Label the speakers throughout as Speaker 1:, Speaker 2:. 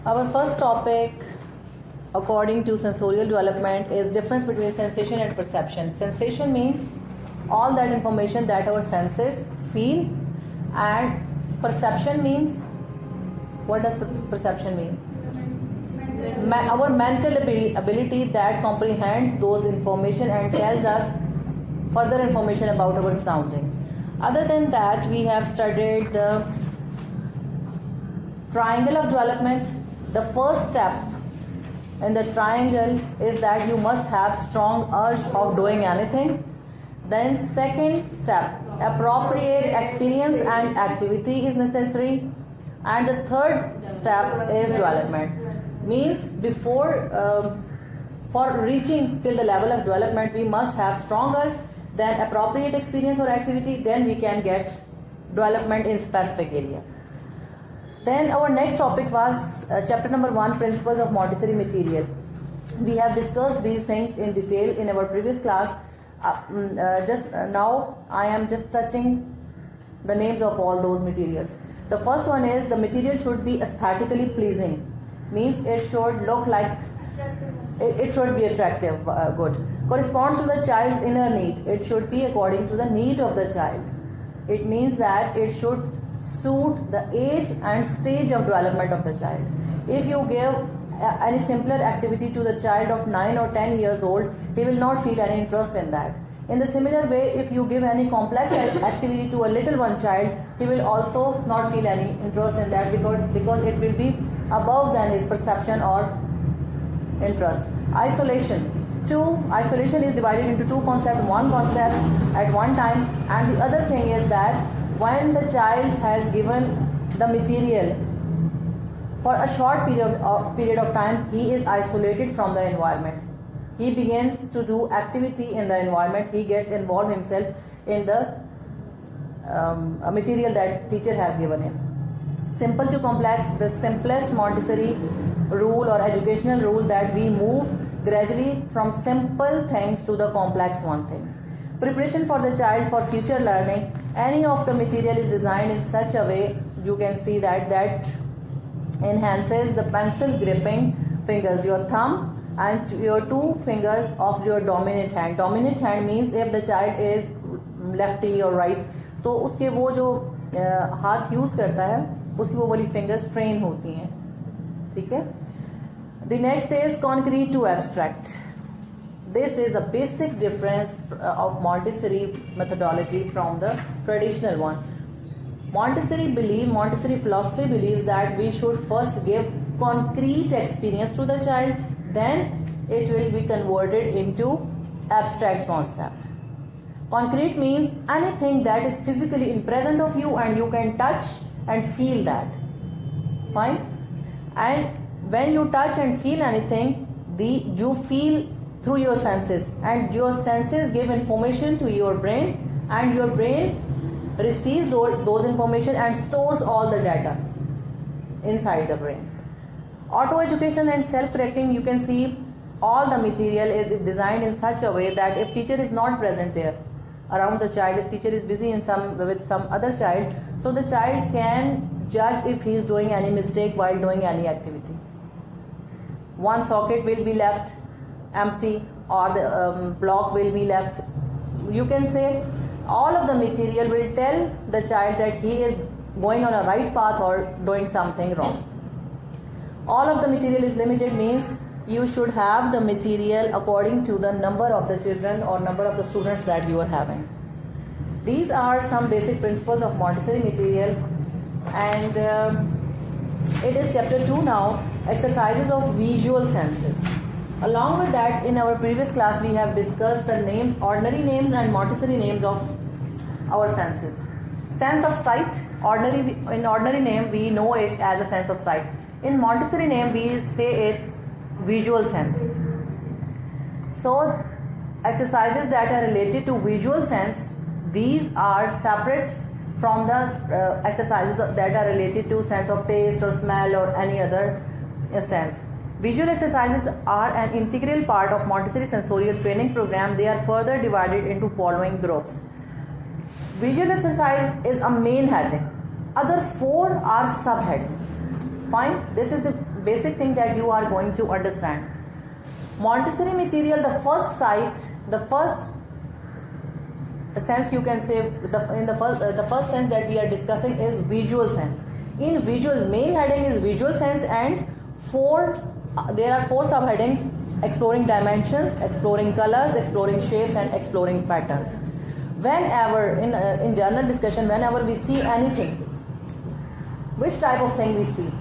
Speaker 1: Our first topic, according to sensorial development, is difference between sensation and perception. Sensation means all that information that our senses feel, and perception means, what does perception mean? Our mental ability that comprehends those information and tells us further information about our surrounding. Other than that, we have studied the triangle of development. The first step in the triangle is that you must have strong urge of doing anything. Then second step, appropriate experience and activity is necessary. And the third step is development. Means before for reaching till the level of development, we must have strong urge, then appropriate experience or activity, then we can get development in specific area. Then our next topic was chapter number 1, principles of Montessori material. We have discussed these things in detail in our previous class. Now I am just touching the names of all those materials. The first one is the material should be aesthetically pleasing. Means it should look like, it should be attractive, good. Corresponds to the child's inner need. It should be according to the need of the child. It means that it should suit the age and stage of development of the child. If you give any simpler activity to the child of 9 or 10 years old, he will not feel any interest in that. In the similar way, if you give any complex activity to a little one child, he will also not feel any interest in that because it will be above than his perception or interest. Isolation. Isolation is divided into two concepts. One concept at one time, and the other thing is that when the child has given the material for a short period of time, he is isolated from the environment. He begins to do activity in the environment. He gets involved himself in the material that teacher has given him. Simple to complex, the simplest Montessori rule or educational rule that we move gradually from simple things to the complex things. Preparation for the child for future learning. Any of the material is designed in such a way, you can see that enhances the pencil gripping fingers, your thumb and your two fingers of your dominant hand. Dominant hand means if the child is lefty or right, तो उसके वो जो हाथ use करता है उसकी वो वाली फिंगर्स ट्रेन होती हैं, ठीक है. The next is concrete to abstract. This is a basic difference of Montessori methodology from the traditional one. Montessori philosophy believes that we should first give concrete experience to the child, then it will be converted into abstract concept. Concrete means anything that is physically in present of you and you can touch and feel that. Fine? And when you touch and feel anything, you feel through your senses, and your senses give information to your brain, and your brain receives those information and stores all the data inside the brain. Auto education and self-correcting, you can see all the material is designed in such a way that if teacher is not present there around the child, if teacher is busy with some other child, so the child can judge if he is doing any mistake while doing any activity. One socket will be left empty or the block will be left. You can say all of the material will tell the child that he is going on a right path or doing something wrong. All of the material is limited means you should have the material according to the number of the children or number of the students that you are having. These are some basic principles of Montessori material, and it is chapter 2 now, exercises of visual senses. Along with that, in our previous class we have discussed the names, ordinary names and Montessori names of our senses. Sense of sight, in ordinary name we know it as a sense of sight. In Montessori name we say it visual sense. So exercises that are related to visual sense, these are separate from the exercises that are related to sense of taste or smell or any other sense. Visual exercises are an integral part of Montessori sensorial training program. They are further divided into following groups. Visual exercise is a main heading. Other 4 are subheadings. Fine, this is the basic thing that you are going to understand. Montessori material, the first sight, the first sense you can say, the first sense that we are discussing is visual sense. In visual, main heading is visual sense, and there are four subheadings: exploring dimensions, exploring colors, exploring shapes, and exploring patterns. Whenever in general discussion, whenever we see anything, which type of thing we see?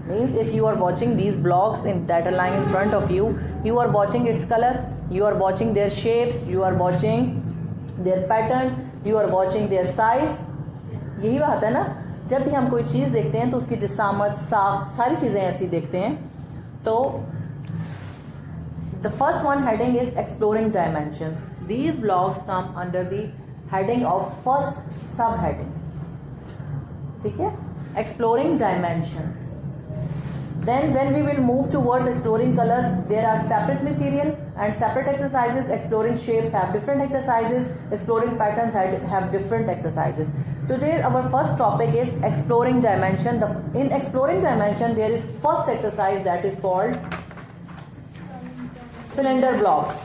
Speaker 1: Means if you are watching these blocks that are lying in front of you, you are watching its color, you are watching their shapes, you are watching their pattern, you are watching their size. यही बात है ना, जब भी हम कोई चीज़ देखते हैं तो उसकी जिसामत, साफ, सारी चीज़ें ऐसी देखते हैं. तो the first one heading is exploring dimensions. These blocks come under the heading of first subheading. ठीक है, exploring dimensions. Then when we will move towards exploring colors, there are separate material and separate exercises. Exploring shapes have different exercises, exploring patterns have different exercises. Today our first topic is exploring dimension. In exploring dimension there is first exercise that is called cylinder blocks.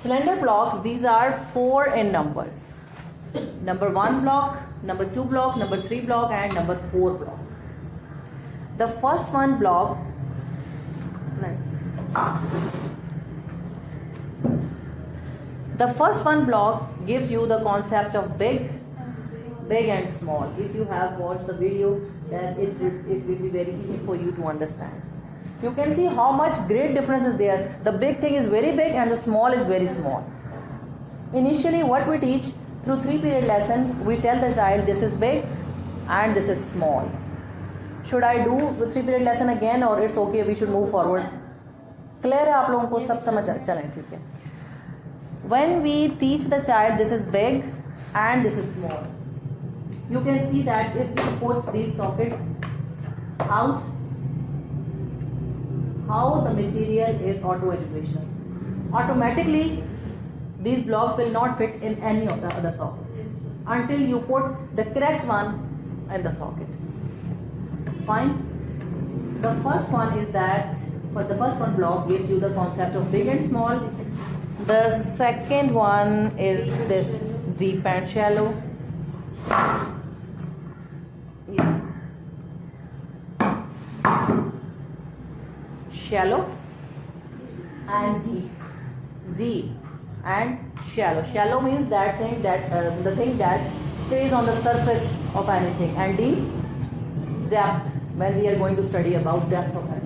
Speaker 1: Cylinder blocks, these are 4 in numbers. Number 1 block, number 2 block, number 3 block, and number 4 block. The first one block, gives you the concept of big and small. If you have watched the video, then it will be very easy for you to understand. You can see how much great difference is there. The big thing is very big and the small is very small. Initially what we teach through 3-period lesson, we tell the child this is big and this is small. Should I do the 3-period lesson again or it's okay, we should move forward? Clear है आप लोगों को, सब समझ चलें, ठीक है. When we teach the child this is big and this is small, you can see that if we put these sockets out, how the material is auto-educational. Automatically these blocks will not fit in any of the other sockets until you put the correct one in the socket. Fine. The first one is that, for the first one block gives you the concept of big and small. The second one is this deep and shallow. Yeah. Shallow and deep. Deep and shallow. Shallow means that thing that the thing that stays on the surface of anything, and deep, depth, when we are going to study about depth of anything.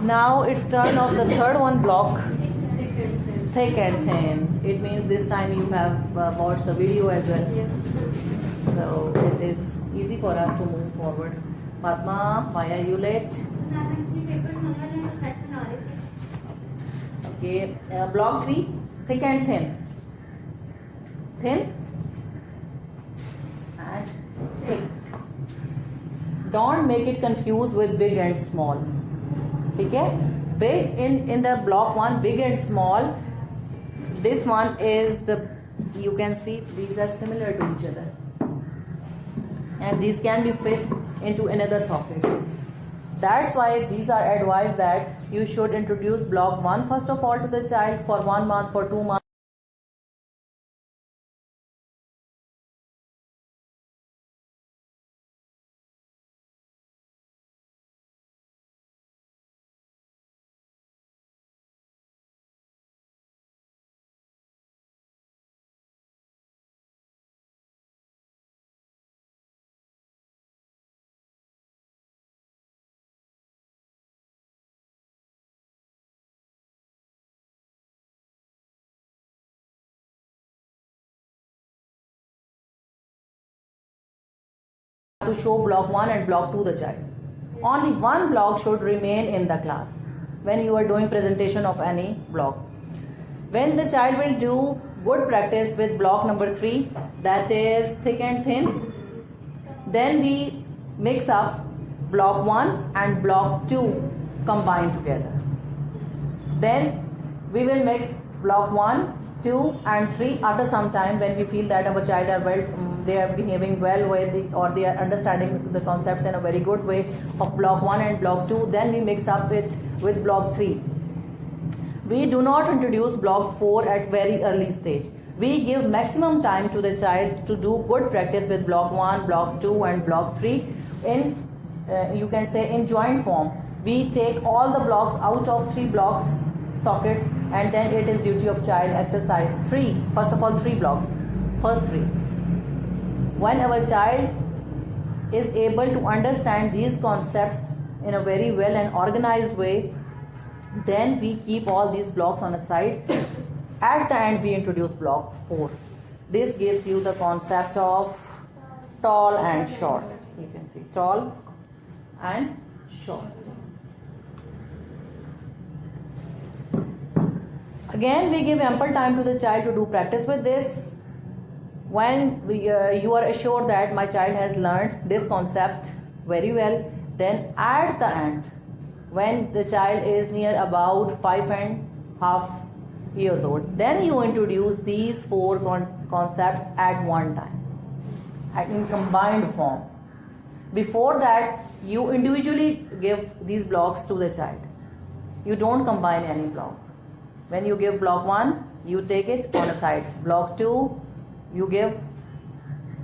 Speaker 1: Now it's turn of the third one block, thick and thin. It means this time you have watched the video as well.
Speaker 2: Yes.
Speaker 1: So it is easy for us to move forward. Padma, why are you late? Okay, block 3, thick and thin. Thin and thick. Don't make it confused with big and small. Okay? Big in the block 1, big and small. This one is you can see these are similar to each other. And these can be fit into another socket. That's why these are advised that you should introduce block 1 first of all to the child for 1 month, for 2 months. To show block 1 and block 2 the child. Only one block should remain in the class when you are doing presentation of any block. When the child will do good practice with block number 3, that is thick and thin, then we mix up block 1 and block 2 combined together. Then we will mix block 1, 2 and 3 after some time when we feel that our child are they are behaving well with or they are understanding the concepts in a very good way of block 1 and block 2, then we mix up it with block 3. We do not introduce block 4 at very early stage. We give maximum time to the child to do good practice with block 1, block 2 and block 3 in you can say in joint form. We take all the blocks out of 3 blocks sockets, and then it is duty of child exercise 3. First of all, 3 blocks, first 3. When our child is able to understand these concepts in a very well and organized way, then we keep all these blocks on a side. At the end we introduce block 4. This gives you the concept of tall and short. You can see tall and short. Again, we give ample time to the child to do practice with this. When you are assured that my child has learned this concept very well, then at the end, when the child is near about 5.5 years old, then you introduce these 4 concepts at one time, in combined form. Before that, you individually give these blocks to the child. You don't combine any block. When you give block 1, you take it on a side. Block 2, you give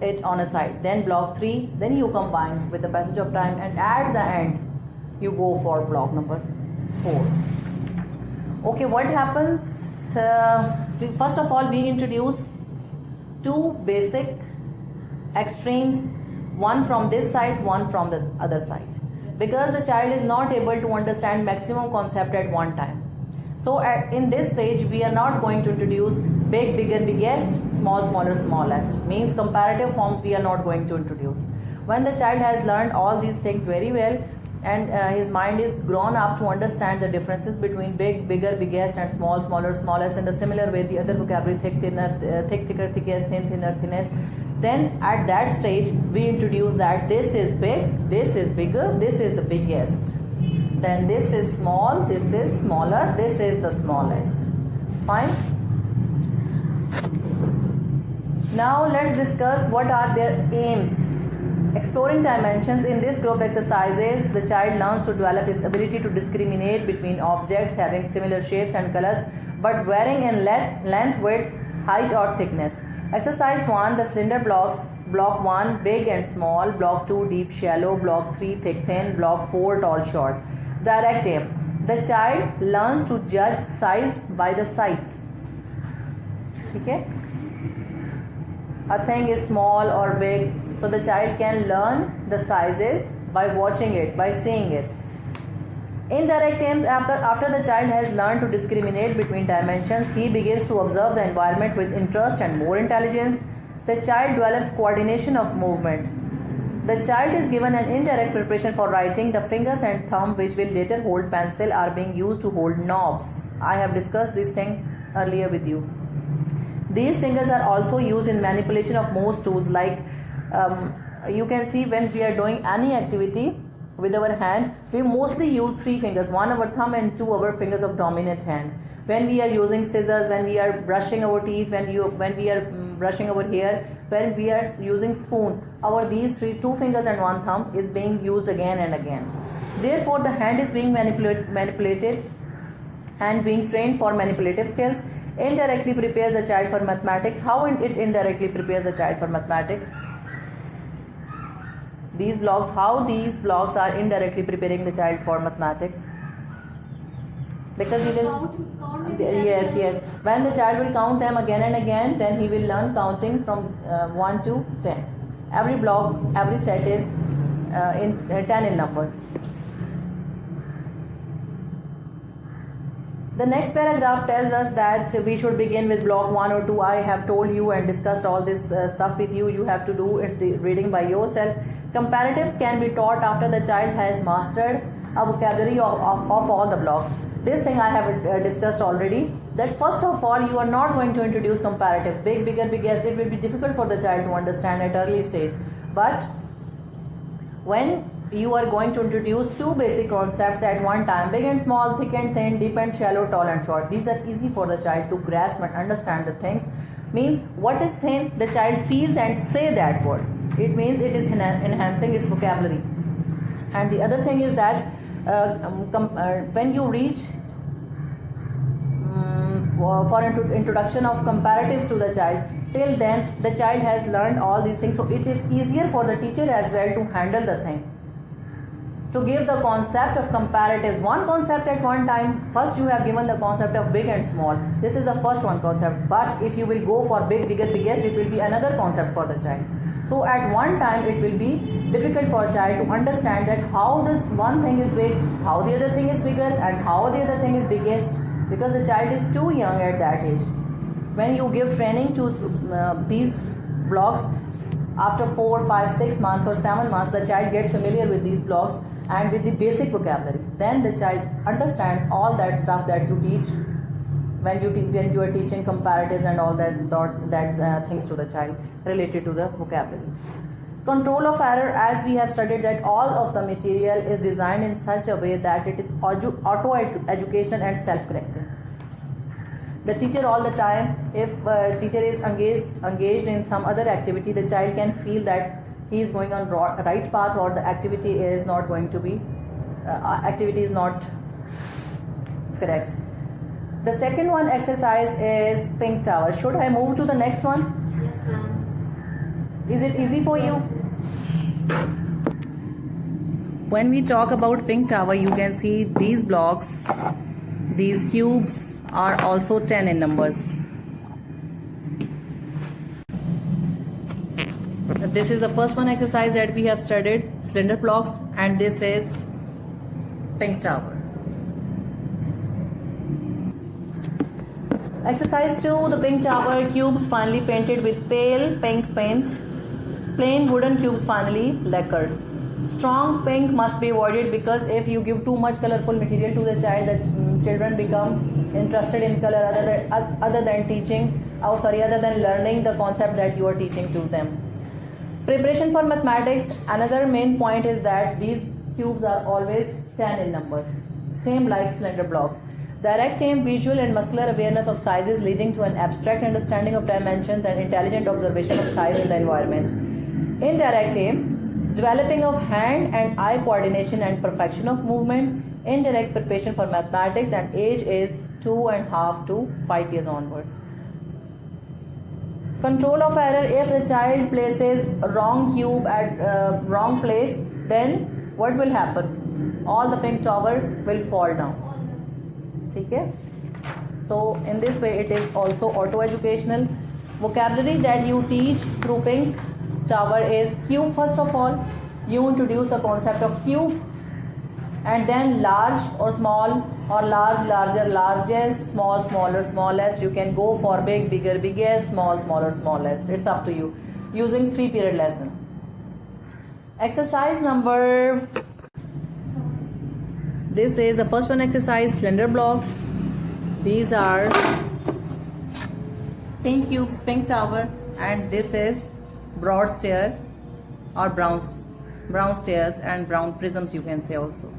Speaker 1: it on a side. Then block 3, then you combine with the passage of time, and at the end you go for block number 4. Okay, what happens? First of all, we introduce 2 basic extremes, one from this side, one from the other side, because the child is not able to understand maximum concept at one time. So in this stage, we are not going to introduce big, bigger, biggest, small, smaller, smallest. Means comparative forms we are not going to introduce. When the child has learned all these things very well, and his mind is grown up to understand the differences between big, bigger, biggest and small, smaller, smallest, in the similar way the other vocabulary, thick, thinner, thick, thicker, thickest, thin, thinner, thinnest, then at that stage we introduce that this is big, this is bigger, this is the biggest, then this is small, this is smaller, this is the smallest. Fine. Now let's discuss what are their aims. Exploring dimensions. In this group exercises, the child learns to develop his ability to discriminate between objects having similar shapes and colors but varying in length, width, height or thickness. Exercise 1, the cylinder blocks. Block 1, big and small. Block 2, deep, shallow. Block 3, thick, thin. Block 4, tall, short. Direct aim. The child learns to judge size by the sight. Okay? A thing is small or big, so the child can learn the sizes by watching it, by seeing it. Indirect aims. After the child has learned to discriminate between dimensions, he begins to observe the environment with interest and more intelligence. The child develops coordination of movement. The child is given an indirect preparation for writing. The fingers and thumb, which will later hold pencil, are being used to hold knobs. I have discussed this thing earlier with you. These fingers are also used in manipulation of most tools, like you can see when we are doing any activity with our hand, we mostly use 3 fingers, 1 our thumb and 2 our fingers of dominant hand. When we are using scissors, when we are brushing our teeth, when we are brushing our hair, when we are using spoon, these 2 fingers and 1 thumb is being used again and again. Therefore, the hand is being manipulated and being trained for manipulative skills. Indirectly prepares the child for mathematics. How it indirectly prepares the child for mathematics? These blocks, how these blocks are indirectly preparing the child for mathematics? Because you can, yes. When the child will count them again and again, then he will learn counting from 1 to 10. Every block, every set is 10 in numbers. The next paragraph tells us that we should begin with block 1 or 2. I have told you and discussed all this stuff with you. You have to do its reading by yourself. Comparatives can be taught after the child has mastered a vocabulary of all the blocks. This thing I have discussed already, that first of all you are not going to introduce comparatives, big, bigger, biggest. It will be difficult for the child to understand at early stage. But when you are going to introduce 2 basic concepts at one time, big and small, thick and thin, deep and shallow, tall and short, these are easy for the child to grasp and understand the things. means what is thin, the child feels and say that word. It means it is enhancing its vocabulary. And the other thing is that when you reach for introduction of comparatives to the child, till then the child has learned all these things, so it is easier for the teacher as well to handle the thing, to give the concept of comparatives, one concept at one time. First you have given the concept of big and small, this is the first one concept, but if you will go for big, bigger, biggest, it will be another concept for the child. So at one time it will be difficult for a child to understand that how the one thing is big, how the other thing is bigger, and how the other thing is biggest, because the child is too young at that age. When you give training to these blocks, after 4, 5, 6 months or 7 months, the child gets familiar with these blocks and with the basic vocabulary. Then the child understands all that stuff that you teach when you are teaching comparatives and all that things to the child related to the vocabulary. Control of error, as we have studied that all of the material is designed in such a way that it is auto-educational and self-correcting. The teacher all the time, if teacher is engaged in some other activity, the child can feel that he is going on right path, or the activity is not going to be activity is not correct. The second one exercise is pink tower. Should I move to the next one?
Speaker 2: Yes, ma'am.
Speaker 1: Is it easy for you? When we talk about pink tower, you can see these blocks, these cubes are also 10 in numbers. This is the first one exercise that we have studied, cylinder blocks, and this is pink tower. Exercise 2, the pink tower, cubes finely painted with pale pink paint, plain wooden cubes finely lacquered. Strong pink must be avoided, because if you give too much colorful material to the child, the children become interested in color other than learning the concept that you are teaching to them. Preparation for mathematics, another main point is that these cubes are always 10 in numbers, same like cylinder blocks. Direct aim, visual and muscular awareness of sizes leading to an abstract understanding of dimensions and intelligent observation of size in the environment. Indirect aim, developing of hand and eye coordination and perfection of movement. Indirect preparation for mathematics, and age is 2.5 to 5 years onwards. Control of error, if the child places wrong cube at wrong place, then what will happen? All the pink tower will fall down. Okay? So in this way it is also auto-educational. Vocabulary that you teach through pink tower is cube. First of all, you introduce the concept of cube, and then large or small, or large, larger, largest, small, smaller, smallest. You can go for big, bigger, biggest, small, smaller, smallest. It's up to you, using 3-period lesson. Exercise number, this is the first one exercise, cylinder blocks. These are pink cubes, pink tower, and this is broad stair or brown stairs and brown prisms, you can say also.